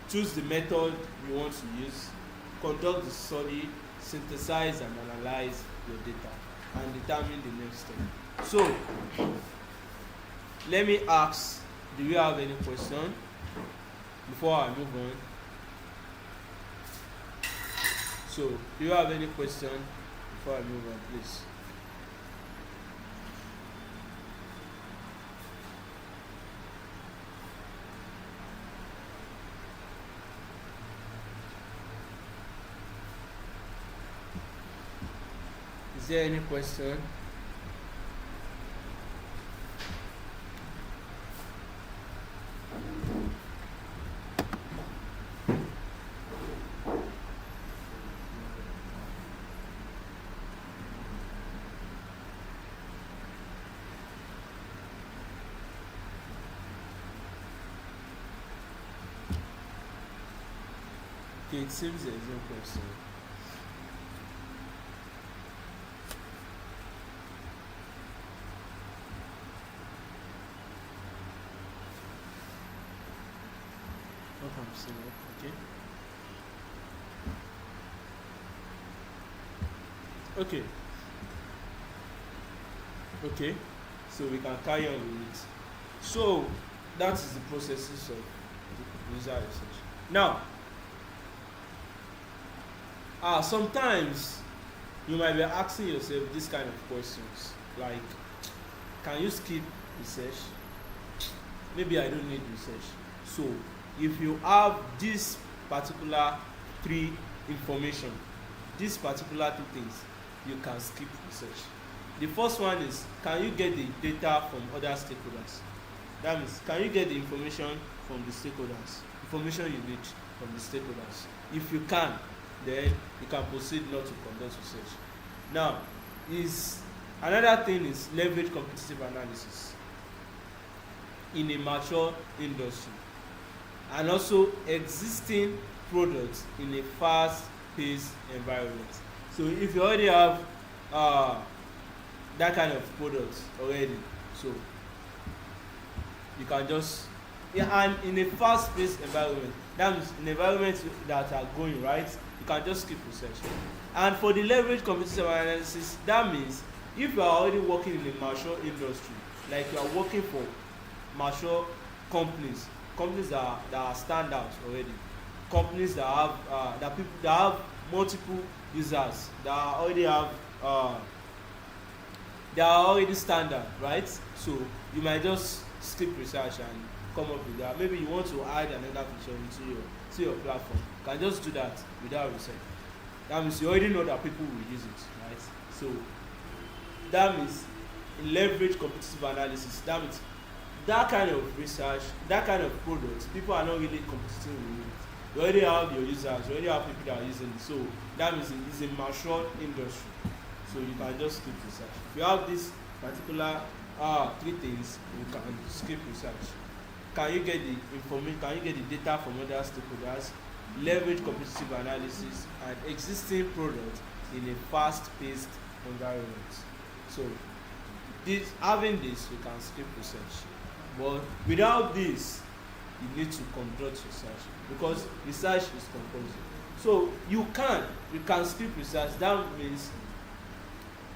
Choose the method you want to use. Conduct the study. Synthesize and analyze your data, and determine the next step. So let me ask, do you have any question before I move on? So do you have any question before I move on, please? Is there any question? Okay, it seems there is no question. Okay. Okay. So we can carry on with it. So that is the processes of user research. Now, sometimes you might be asking yourself this kind of questions like, can you skip research? Maybe I don't need research. So if you have this particular 3 information, these particular 2 things, you can skip research. The first one is, can you get the data from other stakeholders? That means, can you get the information from the stakeholders, information you need from the stakeholders? If you can, then you can proceed not to conduct research. Now, another thing is leverage competitive analysis in a mature industry, and also existing products in a fast-paced environment. So if you already have that kind of products already, so you can just, and in a fast-paced environment, that means in environments that are going right, you can just skip research. And for the leverage competitive analysis, that means if you are already working in a mature industry, like you are working for mature companies that are standouts already, companies that have that people that have multiple users that already have they are already standard, right? So you might just skip research and come up with that. Maybe you want to add another feature into your platform. You can just do that without research. That means you already know that people will use it, right? So that means leverage competitive analysis. That means that kind of research, that kind of product, people are not really competing with it. You already have your users, you already have people that are using it. So that means it's a mature industry. So you can just skip research. If you have this particular three things, you can skip research. Can you get the information? Can you get the data from other stakeholders? Leverage competitive analysis and existing product in a fast-paced environment. So having this, you can skip research. But without this, you need to conduct research because research is compulsory. So you can skip research. That means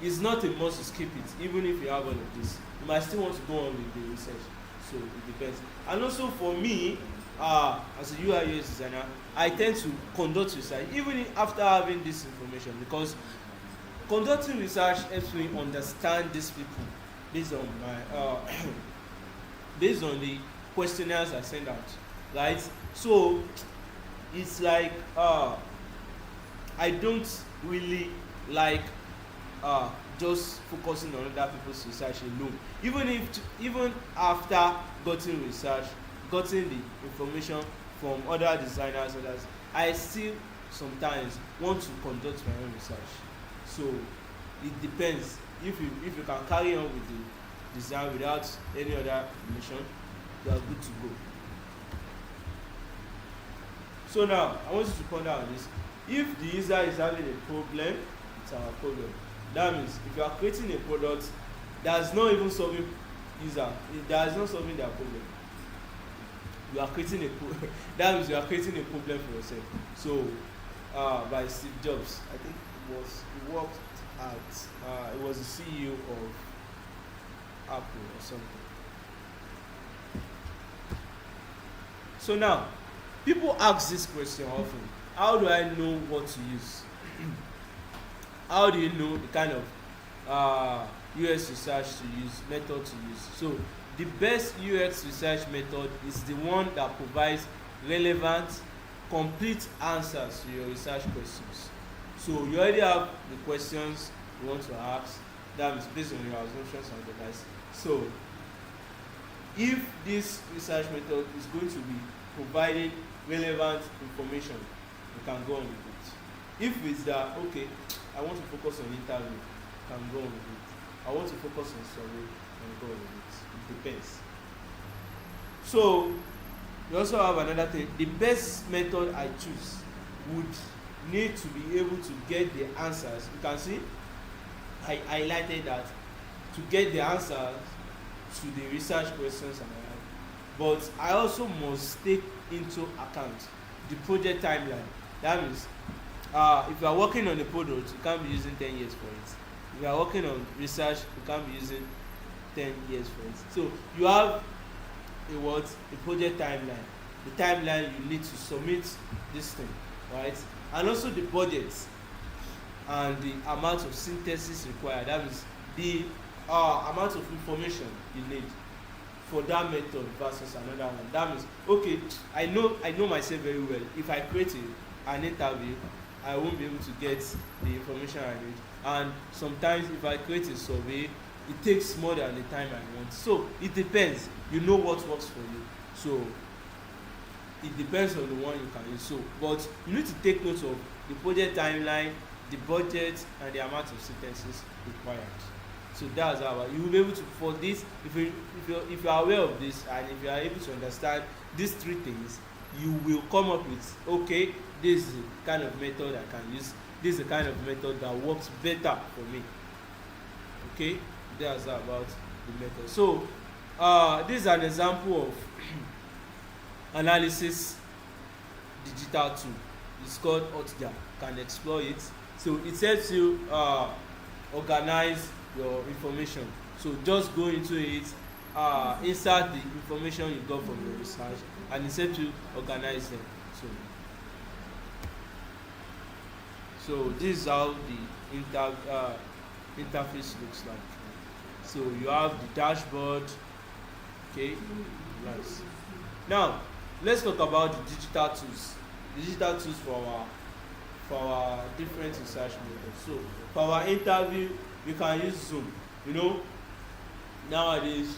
it's not a must to skip it, even if you have all of this. You might still want to go on with the research. So it depends. And also for me, as a UI UX designer, I tend to conduct research even after having this information because conducting research helps me understand these people based on my based on the questionnaires I send out, right? So it's like I don't really like just focusing on other people's research alone. Even after getting the information from other designers, others, I still sometimes want to conduct my own research. So it depends. If you can carry on with the design without any other information, you are good to go. So now I want you to ponder on this. If the user is having a problem, it's our problem. That means if you are creating a product that's not even solving that is not solving their problem, you are creating that means you are creating a problem for yourself. So by Steve Jobs, I think he worked at it was the CEO of Apple or something. So now people ask this question often: how do I know what to use? How do you know the kind of UX research to use, method to use? So the best UX research method is the one that provides relevant, complete answers to your research questions. So you already have the questions you want to ask. That is based on your assumptions and advice. So if this research method is going to be providing relevant information, you can go on with it. If it's that, okay, I want to focus on interview, you can go on with it. I want to focus on survey, you can go on with it. It depends. So we also have another thing. The best method I choose would need to be able to get the answers. You can see I highlighted that to get the answers to the research questions and all. But I also must take into account the project timeline. That means if you are working on a product, you can't be using 10 years for it. If you are working on research, you can't be using 10 years for it. So you have a project timeline. The timeline you need to submit this thing, right? And also the budget and the amount of synthesis required. That means the amount of information you need for that method versus another one. That means, okay, I know myself very well. If I create an interview, I won't be able to get the information I need. And sometimes if I create a survey, it takes more than the time I want. So it depends. You know what works for you. So it depends on the one you can use. So, but you need to take note of the project timeline, the budget, and the amount of sentences required. So that's how you will be able to, for this, if you are aware of this and if you are able to understand these three things, you will come up with, okay, this is the kind of method I can use. This is the kind of method that works better for me. Okay, that's about the method. So this is an example of analysis digital tool. It's called Hotjar. You can explore it. So it helps you organize your information. So just go into it, insert the information you got from your research, and it helps you organize them. So So this is how the interface looks like. So you have the dashboard. Okay, nice. Now let's talk about the digital tools. The digital tools for our different research methods. So for our interview, you can use Zoom. You know, nowadays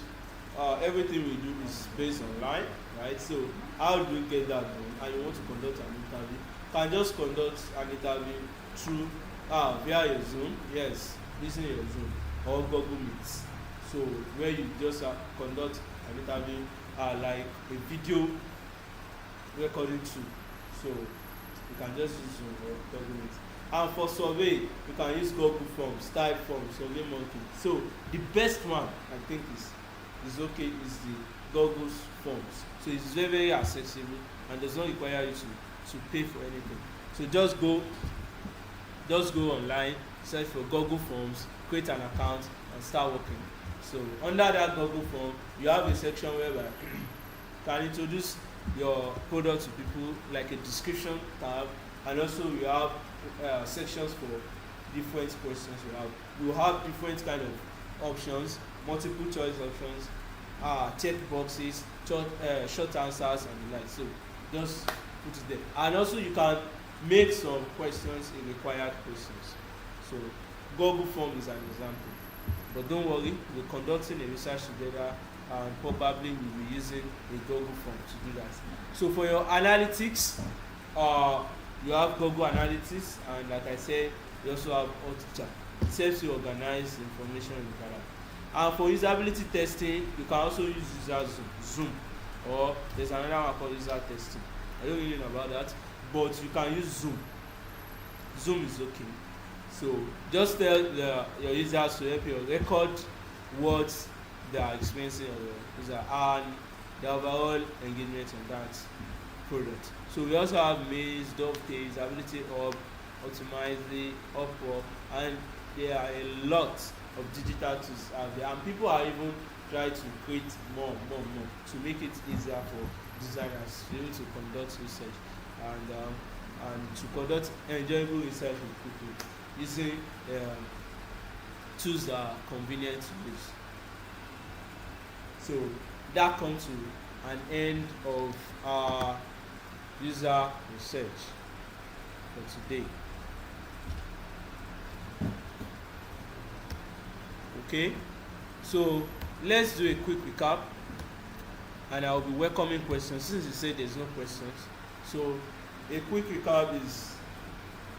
everything we do is based online, right? So how do we get that done? And you want to conduct an interview, you can just conduct an interview through via your Zoom, yes, using your Zoom or Google Meet. So where you just conduct an interview like a video recording tool. So you can just use Zoom or Google Meet. And for survey, you can use Google Forms, Typeforms, SurveyMonkey. So the best one I think is the Google Forms. So it's very, very accessible and does not require you to pay for anything. So just go online, search for Google Forms, create an account and start working. So under that Google Form, you have a section whereby you can introduce your product to people, like a description tab, and also you have sections for different questions you have. You have different kind of options, multiple choice options, check boxes, short answers and the like. So just put it there. And also you can make some questions in required questions. So Google Form is an example. But don't worry, we're conducting a research together and probably we'll be using a Google Form to do that. So for your analytics, you have Google Analytics, and like I said, you also have AutoChat. It helps you organize information in the data. And for usability testing, you can also use Zoom, or there's another one called user testing. I don't really know about that, but you can use Zoom. Zoom is okay. So just tell your users to help you record what they are experiencing on your user and the overall engagement on that product. So we also have Maze, Dovetail, Ability Hub, Optimizely, Upwork, and there are a lot of digital tools out there, and people are even trying to create more to make it easier for designers to be able to conduct research and to conduct enjoyable research with people using tools that are convenient to use. So that comes to an end of our user research for today. Okay, so let's do a quick recap and I'll be welcoming questions since you said there's no questions. So a quick recap is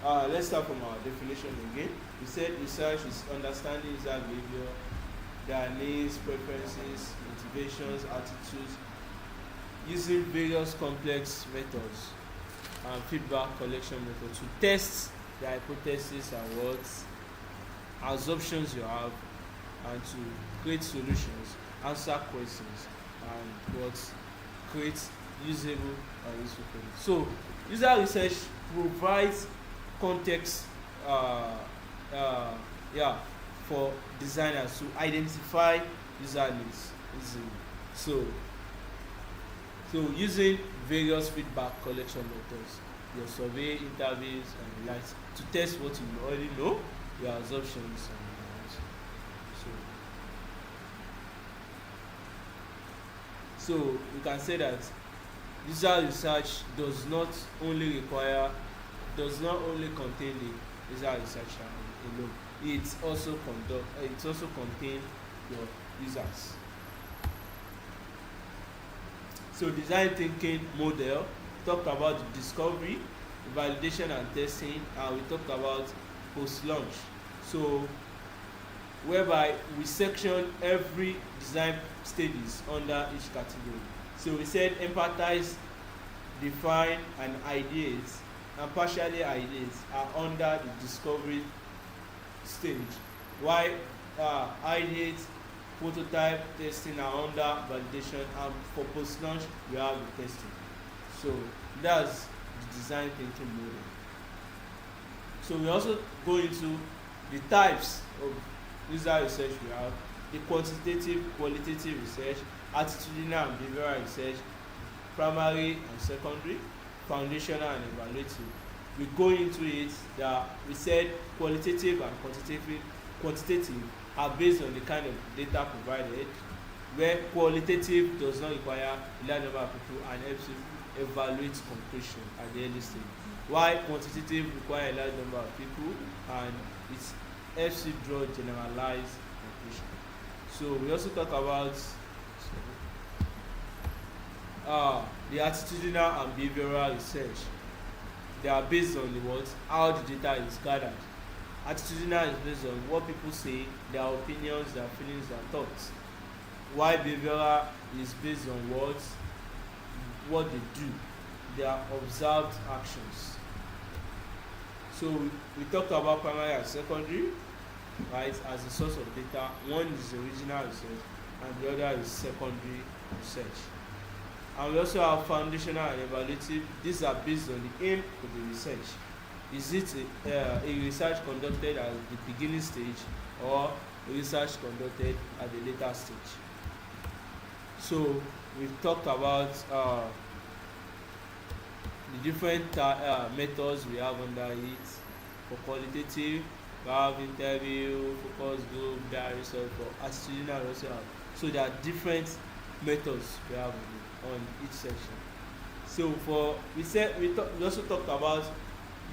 let's start from our definition again. We said research is understanding user behavior, their needs, preferences, motivations, attitudes, using various complex methods and feedback collection methods to test the hypothesis and what assumptions you have, and to create solutions, answer questions, and what create usable and useful products. So user research provides context for designers to identify user needs easily. So using various feedback collection methods, your survey, interviews, and the likes, to test what you already know, your assumptions, and so you can say that user research does not only contain the user research alone. It also contains your users. So design thinking model talked about the discovery, validation and testing, and we talked about post-launch. So whereby we section every design stages under each category. So we said empathize, define, and ideate, and partially ideate are under the discovery stage, while ideate, prototype, testing are under validation, and for post-launch we have the testing. So that's the design thinking model. So we also go into the types of user research we have: the quantitative, qualitative research, attitudinal and behavioral research, primary and secondary, foundational and evaluative, we go into it, that we said qualitative and quantitative are based on the kind of data provided, where qualitative does not require a large number of people and helps you evaluate conclusion at the early stage, while quantitative require a large number of people and it helps you draw generalized conclusion. So we also talk about the attitudinal and behavioral research. They are based on the what, how the data is gathered. Attitudinal is based on what people say, their opinions, their feelings, their thoughts. While behavioral is based on what they do, their observed actions. So we talked about primary and secondary, right, as a source of data. One is original research and the other is secondary research. And we also have foundational and evaluative. These are based on the aim of the research. Is it a research conducted at the beginning stage or a research conducted at the later stage? So we've talked about the different methods we have under it. For qualitative, we have interview, focus group, diary research. For attitudinal, we also have. So there are different methods we have on each section. So for we also talked about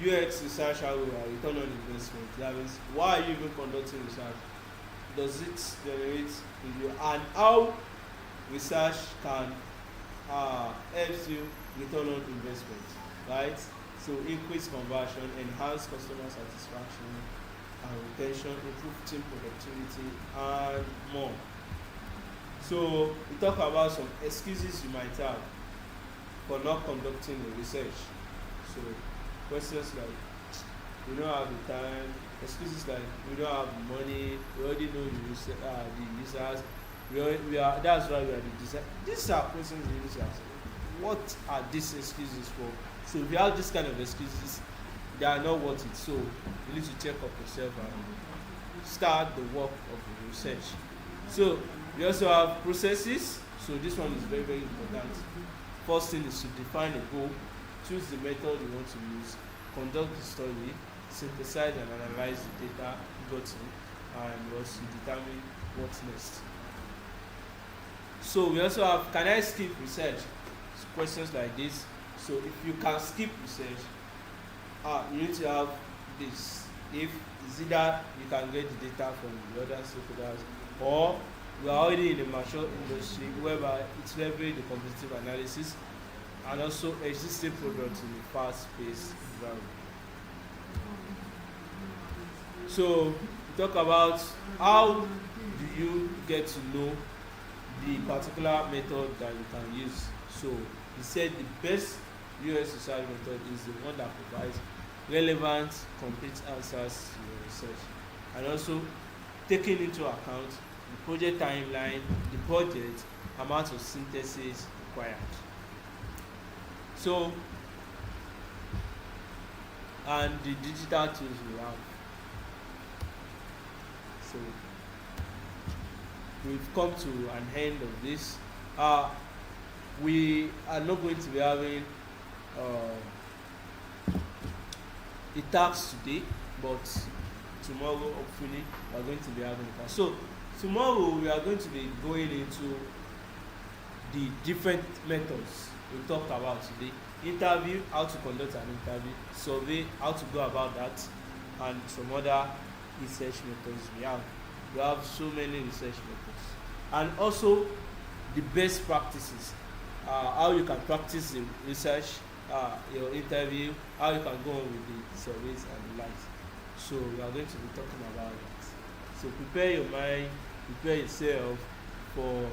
UX research, how we are return on investment. That means, why are you even conducting research? Does it generate review, and how research can help you return on investment, right? So increase conversion, enhance customer satisfaction and retention, improve team productivity, and more. So we talk about some excuses you might have for not conducting the research. So questions like, we don't have the time. Excuses like, we don't have the money. We already know the users. We are. That's why we are the design. These are questions you need to ask. What are these excuses for? So if you have this kind of excuses, they are not worth it. So you need to check up yourself and start the work of the research. So we also have processes. So this one is very, very important. First thing is to define a goal, choose the method you want to use, conduct the study, synthesize and analyze the data gotten, and also determine what's next. So we also have, can I skip research? So questions like this. So if you can skip research, you need to have this. If it's either you can get the data from the other stakeholders, or we are already in a mature industry whereby it's leveraging the competitive analysis and also existing products in a fast-paced environment. So we talk about how do you get to know the particular method that you can use. So he said the best US research method is the one that provides relevant, complete answers to your research, and also taking into account the project timeline, the budget, amount of synthesis required. So, and the digital tools we have. So we've come to an end of this. We are not going to be having a task today, but tomorrow hopefully we are going to be having a task. So tomorrow we are going to be going into the different methods we talked about today. Interview, how to conduct an interview. Survey, how to go about that, and some other research methods we have. We have so many research methods, and also the best practices, how you can practice the research, your interview, how you can go on with the surveys and the likes. So we are going to be talking about that. So prepare your mind, prepare yourself for